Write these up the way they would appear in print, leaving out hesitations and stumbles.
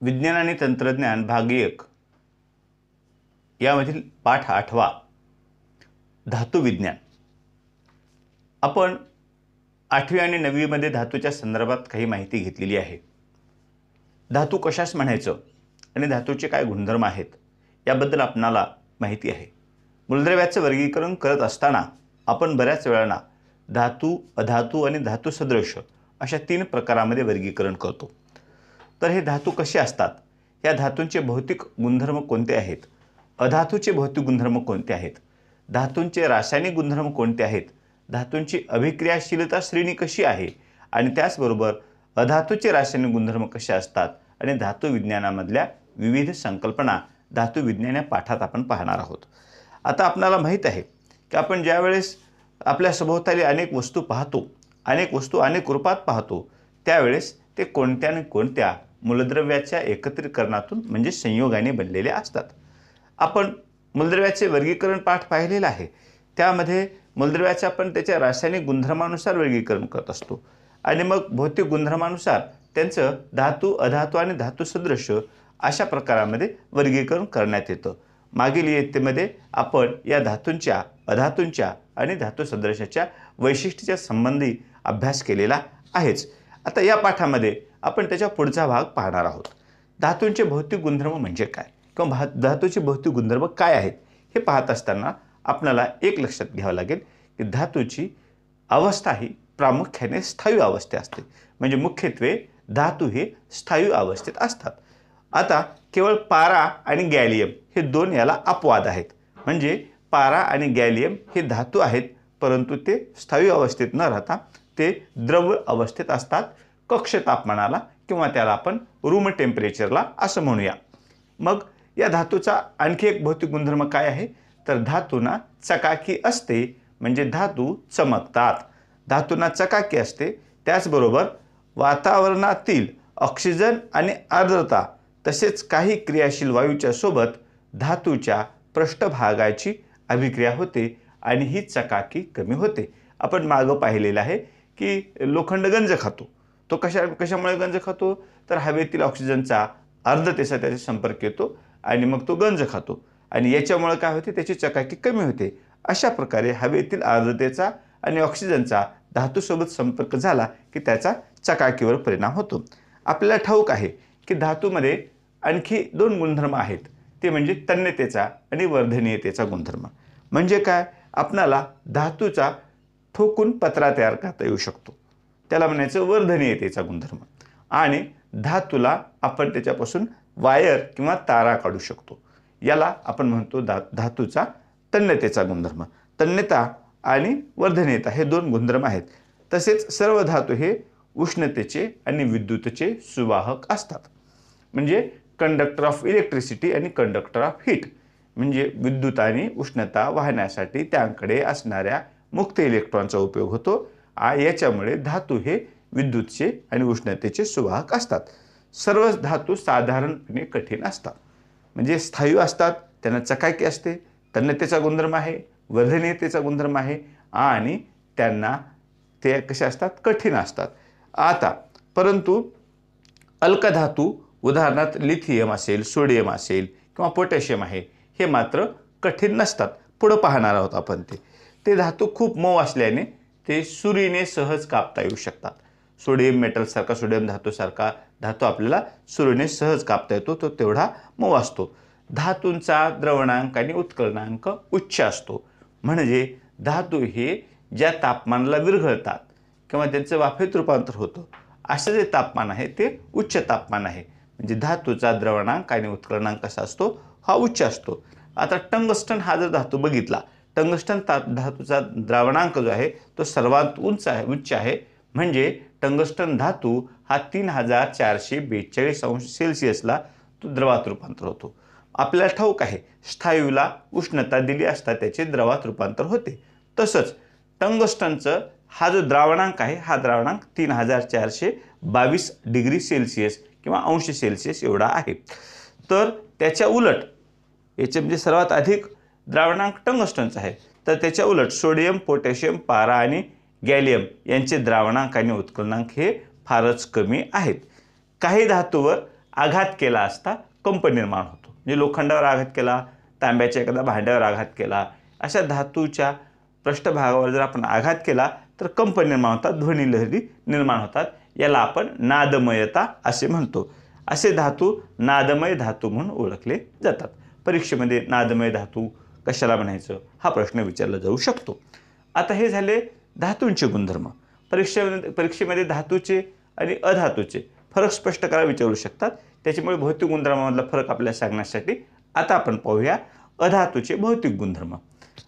विज्ञान आणि तंत्रज्ञान भाग 1 यामधील पाठ 8वा धातू विज्ञान। आपण 8वी आणि 9वी मध्ये धातूच्या संदर्भात काही माहिती घेतलेली आहे। धातू कशास म्हणायचं आणि धातूचे काय गुणधर्म आहेत याबद्दल आपणाला माहिती आहे। मूलद्रव्याचं वर्गीकरण करत असताना आपण बऱ्याच वेळा धातू, अधातू आणि धातू सदृश अशा 3 प्रकारामध्ये वर्गीकरण करतो। तर हे धातू कसे असतात, या धातूंचे भौतिक गुणधर्म कोणते आहेत, अधातूचे भौतिक गुणधर्म कोणते आहेत, धातूंचे रासायनिक गुणधर्म कोणते आहेत, धातूंची अभिक्रियाशीलता श्रेणी कशी आहे आणि त्याचबरोबर अधातूचे रासायनिक गुणधर्म कसे असतात आणि धातू विज्ञानामधल्या विविध संकल्पना धातू विज्ञान या पाठात आपण पाहणार आहोत। आता आपल्याला माहित आहे की आपण ज्या वेळेस आपल्या सभोवताली अनेक वस्तू पाहतो, अनेक वस्तू अनेक रूपात पाहतो, त्यावेळेस ते कोणत्या ना कोणत्या मूलद्रव्याच्या एकत्रीकरणातून म्हणजे संयोगाने बनलेले असतात। आपण मूलद्रव्याचे वर्गीकरण पाठ पाहिलेला आहे। त्यामध्ये मूलद्रव्याचे आपण त्याच्या रासायनिक गुणधर्मानुसार वर्गीकरण करत असतो आणि मग भौतिक गुणधर्मानुसार त्यांचं धातू, अधातू आणि धातू सदृश अशा प्रकारामध्ये वर्गीकरण करण्यात येतं। मागील इयत्तेमध्ये आपण या धातूंच्या, अधातूंच्या आणि धातू सदृशाच्या वैशिष्ट्याच्या संबंधी अभ्यास केलेला आहेच। आता या पाठामध्ये आपण त्याच्या पुढचा भाग पाहणार आहोत। धातूंचे भौतिक गुणधर्म म्हणजे काय किंवा धातूचे भौतिक गुणधर्म काय आहेत हे पाहत असताना आपल्याला एक लक्षात घ्यावं लागेल की धातूची अवस्था ही प्रामुख्याने स्थायू अवस्थेत असते, म्हणजे मुख्यत्वे धातू हे स्थायू अवस्थेत असतात। आता केवळ पारा आणि गॅलियम हे दोन याला अपवाद आहेत, म्हणजे पारा आणि गॅलियम हे धातू आहेत परंतु ते स्थायू अवस्थेत न राहता ते द्रव अवस्थेत असतात, कक्ष तापमानाला किंवा त्याला आपण रूम टेम्परेचरला असं म्हणूया। मग या धातूचा आणखी एक भौतिक गुणधर्म काय आहे तर धातूंना चकाकी असते, म्हणजे धातू चमकतात। धातूंना चकाकी असते, त्याचबरोबर वातावरणातील ऑक्सिजन आणि आर्द्रता तसेच काही क्रियाशील वायूच्या सोबत धातूच्या पृष्ठभागाची अभिक्रिया होते आणि ही चकाकी कमी होते। आपण मागं पाहिलेलं आहे की लोखंड गंज खातो, तो कशामुळे गंज खातो तर हवेतील ऑक्सिजनचा आर्द्रतेचा त्याचा संपर्क येतो आणि मग तो गंज खातो आणि याच्यामुळे काय होते, त्याची चकाकी कमी होते। अशा प्रकारे हवेतील आर्द्रतेचा आणि ऑक्सिजनचा धातूसोबत संपर्क झाला की त्याचा चकाकीवर परिणाम होतो। आपल्याला ठाऊक आहे की धातूमध्ये आणखी 2 गुणधर्म आहेत, ते म्हणजे तन्यतेचा आणि वर्धनीयतेचा गुणधर्म। म्हणजे काय, आपणाला धातूचा ठोकून पत्रा तयार करता येऊ शकतो, त्याला म्हणायचं वर्धनीयतेचा गुणधर्म, आणि धातूला आपण त्याच्यापासून वायर किंवा तारा काढू शकतो, याला आपण म्हणतो धातूचा तन्यतेचा गुणधर्म। तन्यता आणि वर्धनीयता हे 2 गुणधर्म आहेत। तसेच सर्व धातू हे उष्णतेचे आणि विद्युतचे सुवाहक असतात, म्हणजे कंडक्टर ऑफ इलेक्ट्रिसिटी आणि कंडक्टर ऑफ हीट, म्हणजे विद्युत आणि उष्णता वाहण्यासाठी त्यांकडे असणाऱ्या मुक्त इलेक्ट्रॉनचा उपयोग होतो। याच्यामुळे धातू हे विद्युतचे आणि उष्णतेचे सुवाहक असतात। सर्व धातू साधारणपणे कठीण असतात, म्हणजे स्थायू असतात, त्यांना चकाकी असते, तन्यतेचा गुणधर्म आहे, वर्धनीयतेचा गुणधर्म आहे आणि त्यांना ते कसे असतात, कठीण असतात। आता परंतु अल्कधातू उदाहरणार्थ लिथियम असेल, सोडियम असेल किंवा पोटॅशियम आहे, हे मात्र कठीण नसतात। पुढे पाहणार आहोत आपण ते धातू खूप मऊ असल्याने ते सुरीने सहज कापता येऊ शकतात। सोडियम मेटलसारखा, सोडियम धातूसारखा धातू आपल्याला सुरीने सहज कापता येतो, तो तेवढा मऊ असतो। धातूंचा द्रवणांक आणि उत्कलनांक उच्च असतो, म्हणजे धातू हे ज्या तापमानाला विरघळतात किंवा त्यांचं वाफेत रूपांतर होतं असं जे तापमान आहे ते उच्च तापमान आहे, म्हणजे धातूचा द्रवणांक आणि उत्कलनांक कसा असतो, हा उच्च असतो। आता टंगस्टन हा जर धातू बघितला, टंगस्टन धातूचा द्रवणांक जो आहे तो सर्वात उच्च आहे, म्हणजे टंगस्टन धातू हा 3442 अंश सेल्सिअसला तो द्रवात रूपांतर होतो। आपल्याला ठाऊक आहे स्थायूला उष्णता दिली असता त्याचे द्रवात रूपांतर होते, तसंच टंगस्टनचं हा जो द्रावणांक आहे हा द्रावणांक 3422 डिग्री सेल्सिअस किंवा अंश सेल्सिअस एवढा आहे। तर त्याच्या उलट याचे म्हणजे सर्वात अधिक द्रावणांक टंगस्टनचा आहे, तर त्याच्या उलट सोडियम, पोटॅशियम, पारा आणि गॅलियम यांचे द्रावणांक आणि उत्कलनांक हे फारच कमी आहेत। काही धातूवर आघात केला असता कंप निर्माण होतो. म्हणजे लोखंडावर आघात केला, तांब्याच्या एखाद्या भांड्यावर आघात केला, अशा धातूच्या पृष्ठभागावर जर आपण आघात केला तर कंप निर्माण होतात, ध्वनी लहरी निर्माण होतात. याला आपण नादमयता असे म्हणतो. असे धातू नादमय धातू म्हणून ओळखले जातात. परीक्षेमध्ये नादमय धातू कशाला म्हणायचं हा प्रश्न विचारला जाऊ शकतो. आता हे झाले धातूंचे गुणधर्म. परीक्षेमध्ये धातूचे आणि अधातूचे फरक स्पष्ट करायला विचारू शकतात. त्याच्यामुळे भौतिक गुणधर्मामधला फरक आपल्याला सांगण्यासाठी आता आपण पाहूया अधातूचे भौतिक गुणधर्म.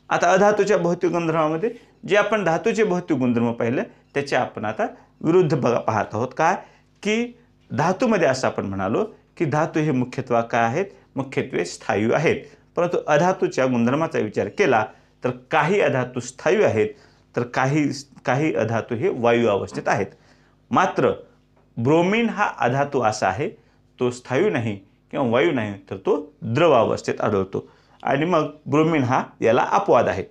आता अधातूच्या भौतिक गुणधर्मामध्ये जे आपण धातूचे भौतिक गुणधर्म पाहिले त्याचे आपण आता विरुद्ध पाहत आहोत. काय की धातूमध्ये असं आपण म्हणालो की धातू हे मुख्यत्वे काय आहेत, मुख्यत्वे स्थायू आहेत. परंतु अधातूच्या गुणधर्माचा विचार केला तर काही अधातू स्थायू आहेत तर काही अधातू हे वायू अवस्थेत आहेत. मात्र ब्रोमीन हा अधातू असा आहे तो स्थायू नाही किंवा वायू नाही तर तो द्रव अवस्थेत आढळतो आणि मग ब्रोमीन हा याला अपवाद आहे.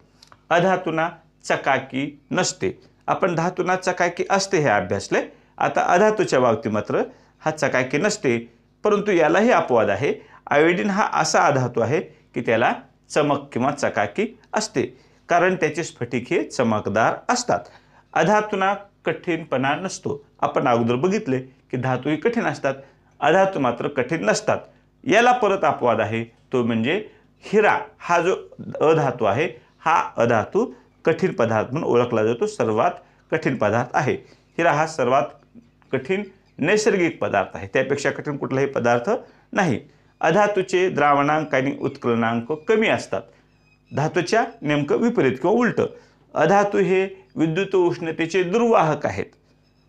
अधातूंना चकाकी नसते. आपण धातूंना चकाकी असते हे अभ्यासले. आता अधातूच्या बाबतीत मात्र हा चकाकी नसते, परंतु यालाही अपवाद आहे. आयोडीन हा असा अधातू आहे की त्याला चमक किंवा चकाकी असते कारण त्याचे स्फटिक हे चमकदार असतात. अधातूंना कठीणपणा नसतो. आपण अगोदर बघितले की धातू ही कठीण असतात, अधातू मात्र कठीण नसतात. याला परत अपवाद आहे, तो म्हणजे हिरा हा जो अधातू आहे हा अधातू कठीण पदार्थ म्हणून ओळखला जातो. सर्वात कठीण पदार्थ आहे हिरा. हा सर्वात कठीण नैसर्गिक पदार्थ आहे, त्यापेक्षा कठीण कुठलाही पदार्थ नाही. अधातूचे द्रावणांक आणि उत्कलनांक कमी असतात. धातूच्या नेमकं विपरीत किंवा उलटं. अधातू हे विद्युत उष्णतेचे दुर्वाहक आहेत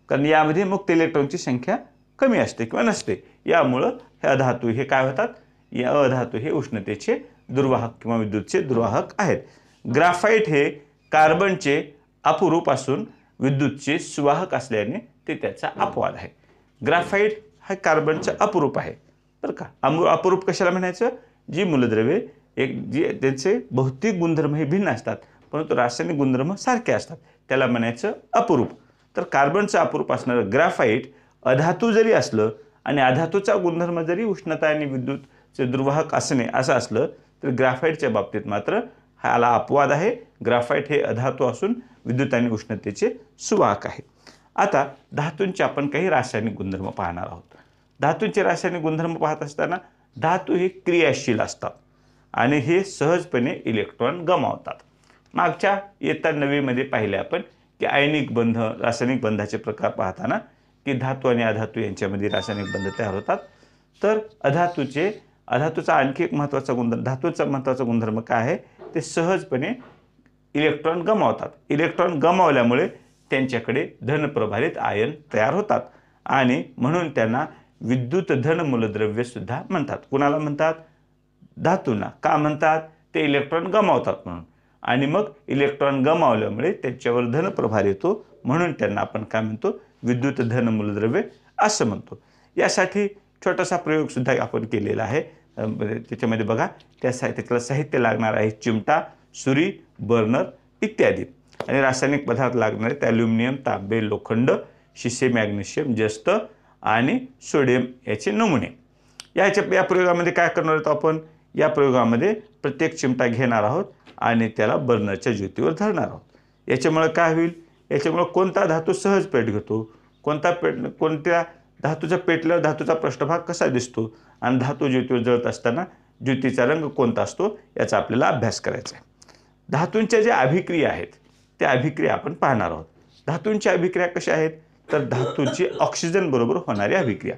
कारण यामध्ये मुक्त इलेक्ट्रॉनची संख्या कमी असते किंवा नसते. यामुळं हे अधातू हे काय होतात, या अधातू हे उष्णतेचे दुर्वाहक किंवा विद्युतचे दुर्वाहक आहेत. ग्राफाईट हे कार्बनचे अपरूप असून विद्युतचे सुवाहक असल्याने ते त्याचा अपवाद आहे. ग्राफाईट हा कार्बनचा अपरूप आहे बरं का. अपरूप कशाला म्हणायचं, जी मूलद्रव्ये जी त्यांचे भौतिक गुणधर्म हे भिन्न असतात परंतु रासायनिक गुणधर्म सारखे असतात त्याला म्हणायचं अपरूप. तर कार्बनचं अपरूप असणारं ग्राफाईट अधातू जरी असलं आणि अधातूचा गुणधर्म जरी उष्णता आणि विद्युतचे दुर्वाहक असणे असं असलं तर ग्राफाईटच्या बाबतीत मात्र ह्याला अपवाद आहे. ग्राफाईट हे अधातू असून विद्युत आणि उष्णतेचे सुवाहक आहे. आता धातूंचे आपण काही रासायनिक गुणधर्म पाहणार आहोत. धातूंचे रासायनिक गुणधर्म पाहत असताना धातू हे क्रियाशील असतात आणि हे सहजपणे इलेक्ट्रॉन गमावतात. मागच्या इयत्ता 9वीमध्ये पाहिले आपण की आयनिक बंध रासायनिक बंधाचे प्रकार पाहताना की धातू आणि अधातू यांच्यामध्ये रासायनिक बंध तयार होतात. तर अधातूचा आणखी एक महत्त्वाचा गुणधर्म, धातूचा महत्त्वाचा गुणधर्म काय आहे, ते सहजपणे इलेक्ट्रॉन गमावतात. इलेक्ट्रॉन गमावल्यामुळे त्यांच्याकडे धनप्रभारित आयन तयार होतात आणि म्हणून त्यांना विद्युत धन मूलद्रव्य सुद्धा म्हणतात. कुणाला म्हणतात, धातूंना. का म्हणतात, ते इलेक्ट्रॉन गमावतात म्हणून. आणि मग इलेक्ट्रॉन गमावल्यामुळे त्यांच्यावर धनप्रभार येतो म्हणून त्यांना आपण काय म्हणतो, विद्युत धन मूलद्रव्य असं म्हणतो. यासाठी छोटासा प्रयोग सुद्धा आपण केलेला आहे. त्याच्यामध्ये बघा त्याला साहित्य लागणार आहे चिमटा, सुरी, बर्नर इत्यादी आणि रासायनिक पदार्थ लागणारे ते ॲल्युमिनियम, तांबे, लोखंड, शिसे, मॅग्नेशियम, जस्त आणि सोडियम याचे नमुने. या प्रयोगामध्ये काय करणार आहोत आपण, या प्रयोगामध्ये प्रत्येक चिमटा घेणार आहोत आणि त्याला बर्नरच्या ज्योतीवर धरणार आहोत. याच्यामुळे काय होईल, याच्यामुळे कोणता धातू सहज पेट घेतो, कोणत्या धातूचा पेटल्यावर धातूचा पृष्ठभाग कसा दिसतो आणि धातू ज्योतीवर जळत असताना ज्योतीचा रंग कोणता असतो याचा आपल्याला अभ्यास करायचा आहे. धातूंच्या ज्या अभिक्रिया आहेत त्या अभिक्रिया आपण पाहणार आहोत. धातूंच्या अभिक्रिया कशा आहेत, तर धातूची ऑक्सिजन बरोबर होणारी अभिक्रिया.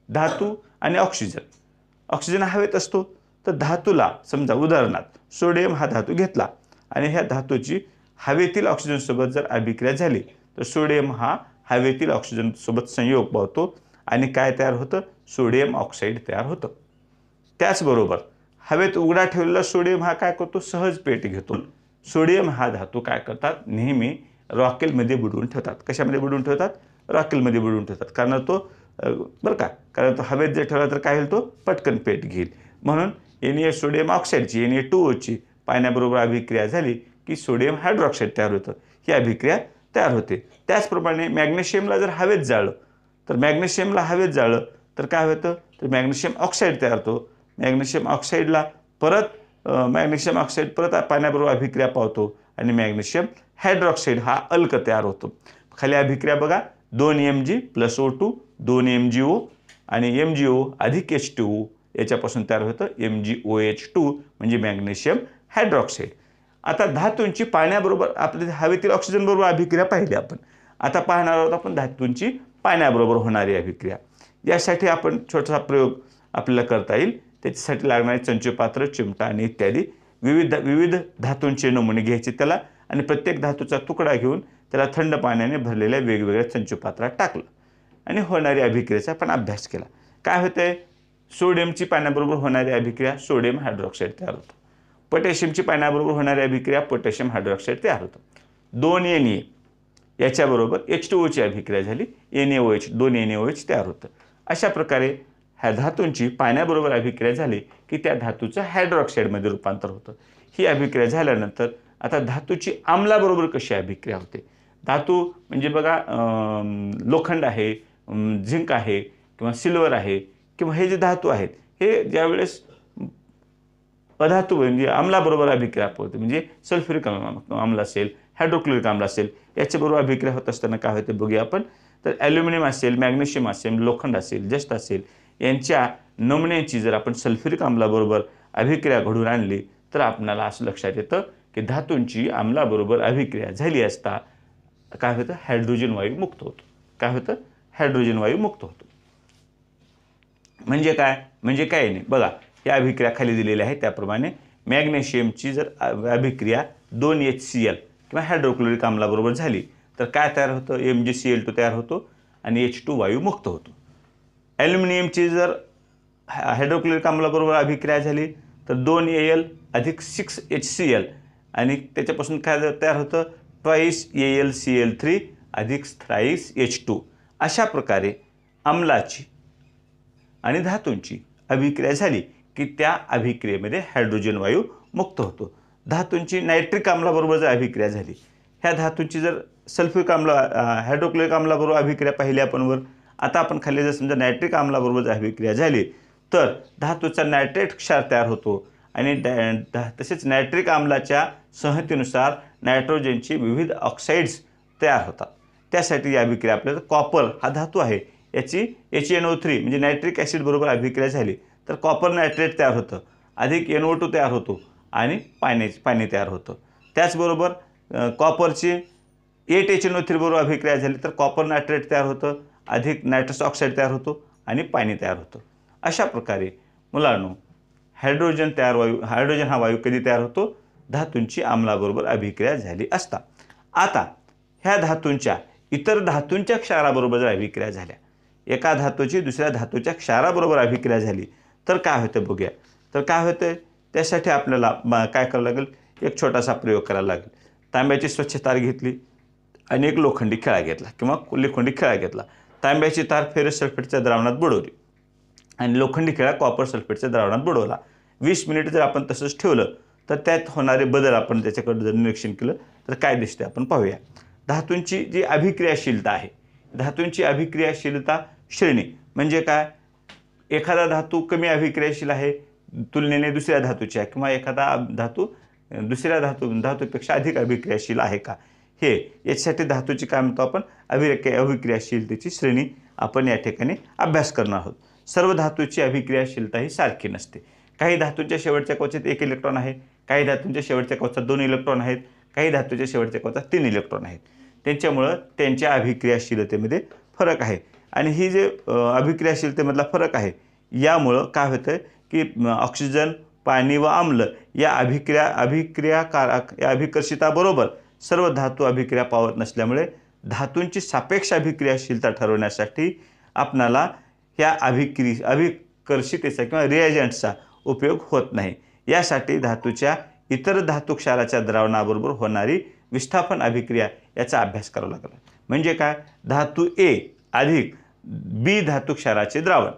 धातू आणि ऑक्सिजन हवेत असतो, तर धातूला समजा उदाहरणार्थ सोडियम हा धातू घेतला आणि ह्या धातूची हवेतील ऑक्सिजनसोबत जर अभिक्रिया झाली तर सोडियम हा हवेतील ऑक्सिजनसोबत संयोग पावतो आणि काय तयार होतं, सोडियम ऑक्साईड तयार होतं. त्याचबरोबर हवेत उघडा ठेवलेला सोडियम हा काय करतो, सहज पेट घेतो. सोडियम हा धातू काय करतात, नेहमी रॉकेलमध्ये बुडवून ठेवतात. कशामध्ये बुडवून ठेवतात, रॉकेलमध्ये बुडवून ठेवतात. कारण तो बरं का, कारण तो हवेत जर ठेवला तर काय होईल, तो पटकन पेट घेईल. म्हणून सोडियम ऑक्साईडची Na2O ची पाण्याबरोबर अभिक्रिया झाली की सोडियम हायड्रॉक्साईड तयार होतं, ही अभिक्रिया तयार होते. त्याचप्रमाणे मॅग्नेशियमला जर हवेत जाळलं तर तर काय होतं, तर मॅग्नेशियम ऑक्साईड तयार होतो. मॅग्नेशियम ऑक्साईडला परत मॅग्नेशियम ऑक्साईड परत पाण्याबरोबर अभिक्रिया पावतो आणि मॅग्नेशियम हायड्रॉक्साईड हा अल्क तयार होतो. खाली अभिक्रिया बघा, 2 Mg + O2, 2 MgO आणि MgO अधिक H2O याच्यापासून तयार होतं MgOH2 म्हणजे मॅग्नेशियम हायड्रॉक्साईड. आता धातूंची पाण्याबरोबर आपल्या हवेतील ऑक्सिजन बरोबर अभिक्रिया पाहिली आपण. आता पाहणार आहोत आपण धातूंची पाण्याबरोबर होणारी अभिक्रिया. यासाठी आपण छोटासा प्रयोग आपल्याला करता येईल. त्याच्यासाठी लागणारे चंचुपात्र, चिमटा आणि इत्यादी विविध धातूंचे नमुने घ्यायचे त्याला आणि प्रत्येक धातूचा तुकडा घेऊन त्याला थंड पाण्याने भरलेल्या वेगवेगळ्या चंचुपात्रात टाकलं आणि होणारी अभिक्रियेचा आपण अभ्यास केला. काय होतंय, सोडियमची पाण्याबरोबर होणारी अभिक्रिया सोडियम हायड्रॉक्साईड तयार होतं. पोटॅशियमची पाण्याबरोबर होणारी अभिक्रिया पोटॅशियम हायड्रॉक्साईड तयार होतं. 2 Na याच्याबरोबर H2O ची अभिक्रिया झाली, NaOH 2 NaOH तयार होतं. अशा प्रकारे ह्या धातूंची पाण्याबरोबर अभिक्रिया झाली की त्या धातूचं हायड्रॉक्साईडमध्ये रूपांतर होतं. ही अभिक्रिया झाल्यानंतर आता धातूची आम्लाबरोबर कशी अभिक्रिया होते. धातू म्हणजे बघा लोखंड आहे, झिंक आहे किंवा सिल्वर आहे किंवा हे जे धातू आहेत हे ज्यावेळेस पदार्थ म्हणजे आम्लाबरोबर अभिक्रिया होते, म्हणजे सल्फ्युरिक आम्ल असेल, हायड्रोक्लोरिक आम्ल असेल, याच्याबरोबर अभिक्रिया होत असताना काय होते बघूया आपण. तर ॲल्युमिनियम असेल, मॅग्नेशियम असेल, लोखंड असेल, जस्त असेल, यांच्या नमुन्याची जर आपण सल्फ्युरिक आम्लाबरोबर अभिक्रिया घडून आणली तर आपल्याला असं लक्षात येतं की धातूंची आम्लाबरोबर अभिक्रिया झाली असता काय होतं, हायड्रोजन वायू मुक्त होतो. काय होतं, हायड्रोजन वायू मुक्त होतो. म्हणजे काय, म्हणजे काय नाही बघा, या अभिक्रिया खाली दिलेल्या आहे त्याप्रमाणे मॅग्नेशियमची जर अभिक्रिया 2HCl किंवा हायड्रोक्लोरिक आम्लाबरोबर झाली तर काय तयार होतं, MgCl2 तयार होतो आणि H2 वायू मुक्त होतो. ॲल्युमिनियमची जर हायड्रोक्लोरिक आम्लाबरोबर अभिक्रिया झाली तर 2Al अधिक 6HCl आणि त्याच्यापासून काय तयार होतं, 2AlCl3 अधिक 3H2. अशा प्रकारे आम्लाची आणि धातूंची अभिक्रिया झाली की त्या अभिक्रियेमध्ये हायड्रोजन वायू मुक्त होतो. धातूंची नायट्रिक आम्लाबरोबर जर अभिक्रिया झाली, ह्या धातूंची जर सल्फ्युरिक आम्ल हायड्रोक्लोरिक आम्लाबरोबर अभिक्रिया पाहिली आपण वर. आता आपण खाली जर समजा नायट्रिक आम्लाबरोबर जर अभिक्रिया झाली तर धातूचा नायट्रेट क्षार तयार होतो आणि तसेच नायट्रिक आम्लाच्या संहतीनुसार नायट्रोजनची विविध ऑक्साईड्स तयार होतात. त्यासाठी ही अभिक्रिया आपल्याला कॉपर हा धातू आहे याची HNO3 म्हणजे नायट्रिक ॲसिड बरोबर अभिक्रिया झाली तर कॉपर नायट्रेट तयार होतं, अधिक NO2 तयार होतो आणि पाणी तयार होतं. त्याचबरोबर कॉपरची 8HNO3 बरोबर अभिक्रिया झाली तर कॉपर नायट्रेट तयार होतं, अधिक नायट्रस ऑक्साईड तयार होतो आणि पाणी तयार होतं. अशा प्रकारे मुलांनो हायड्रोजन हा वायू कधी तयार होतो, धातूंची आम्लाबरोबर अभिक्रिया झाली असता. आता ह्या धातूंच्या इतर धातूंच्या क्षाराबरोबर जर अभिक्रिया झाल्या, एका धातूची दुसऱ्या धातूच्या क्षाराबरोबर अभिक्रिया झाली तर काय होतं बघूया. तर काय होतं, त्यासाठी आपल्याला काय करावं लागेल, एक छोटासा प्रयोग करायला लागेल. तांब्याची स्वच्छ तार घेतली आणि एक लोखंडी खिळा घेतला किंवा लोखंडी खिळा घेतला. तांब्याची तार फेरस सल्फेटच्या द्रावणात बुडवली आणि लोखंडी खिळा कॉपर सल्फेटच्या द्रावणात बुडवला. 20 मिनिट जर आपण तसंच ठेवलं तर त्यात होणारे बदल आपण त्याच्याकडे जर निरीक्षण केलं तर काय दिसते आपण पाहूया. धातूंची जी अभिक्रियाशीलता आहे, धातूंची अभिक्रियाशीलता श्रेणी म्हणजे काय, एखादा धातू कमी अभिक्रियाशील आहे तुलनेने दुसऱ्या धातूच्या किंवा एखादा धातू दुसऱ्या धातूपेक्षा अधिक अभिक्रियाशील आहे का, हे याच्यासाठी धातूची काय म्हणतो आपण अभिक्रियाशीलतेची श्रेणी आपण या ठिकाणी अभ्यास करणार आहोत. सर्व धातूची अभिक्रियाशीलता ही सारखी नसते. काही धातूंच्या शेवटच्या कवचात 1 इलेक्ट्रॉन आहे, काही धातूंच्या शेवटच्या कवचात 2 इलेक्ट्रॉन आहेत, काही धातूच्या शेवटच्या कवचात 3 इलेक्ट्रॉन आहेत. त्यांच्यामुळं त्यांच्या अभिक्रियाशीलतेमध्ये फरक आहे आणि ही जे अभिक्रियाशीलतेमधला फरक आहे यामुळं काय होतं की ऑक्सिजन, पाणी व आम्ल या अभिकर्षिताबरोबर सर्व धातू अभिक्रिया पावत नसल्यामुळे धातूंची सापेक्ष अभिक्रियाशीलता ठरवण्यासाठी आपणाला ह्या अभिकर्षितेचा किंवा रिएजंट्सचा उपयोग होत नाही. यासाठी धातूच्या इतर धातू क्षाराच्या द्रावणाबरोबर होणारी विस्थापन अभिक्रिया याचा अभ्यास करावा लागला. म्हणजे काय, धातू A अधिक B धातू क्षाराचे द्रावण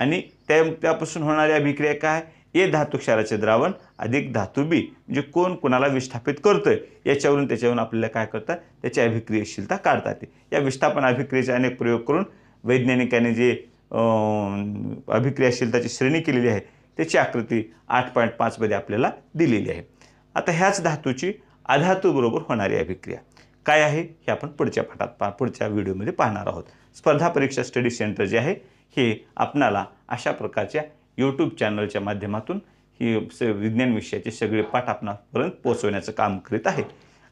आणि त्यापासून होणारी अभिक्रिया काय, A धातू क्षाराचे द्रावण अधिक धातू B, म्हणजे कोण कोणाला विस्थापित करतोय त्याच्यावरून आपल्याला काय करतात, त्याची अभिक्रियाशीलता काढता येते. या विस्थापन अभिक्रियेचे अनेक प्रयोग करून वैज्ञानिकांनी जे अभिक्रियाशीलताची श्रेणी केलेली आहे त्याची आकृती 8.5 मध्ये आपल्याला दिलेली आहे. आता ह्याच धातूची अधातूबरोबर होणारी अभिक्रिया काय आहे हे आपण पुढच्या पाठात पुढच्या व्हिडिओमध्ये पाहणार आहोत. स्पर्धा परीक्षा स्टडी सेंटर जे आहे हे आपणाला अशा प्रकारच्या यूट्यूब चॅनलच्या माध्यमातून ही विज्ञान विषयाचे सगळे पाठ आपणापर्यंत पोहोचवण्याचं काम करीत आहे.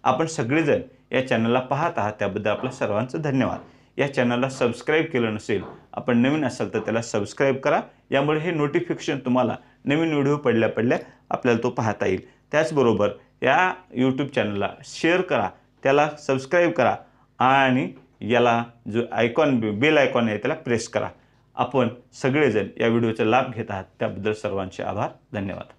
आपण सगळेजण या चॅनलला पाहत आहात त्याबद्दल आपलं सर्वांचं धन्यवाद. या चॅनलला सबस्क्राईब केलं नसेल, आपण नवीन असाल तर त्याला सबस्क्राईब करा. यामुळे हे नोटिफिकेशन तुम्हाला नवीन व्हिडिओ पडल्या आपल्याला तो पाहता येईल. त्याचबरोबर या यूट्यूब चॅनलला शेअर करा, त्याला सबस्क्राईब करा आणि याला जो बेल आयकॉन आहे त्याला प्रेस करा. आपण सगळेजण या व्हिडिओचा लाभ घेत आहात त्याबद्दल सर्वांचे आभार. धन्यवाद.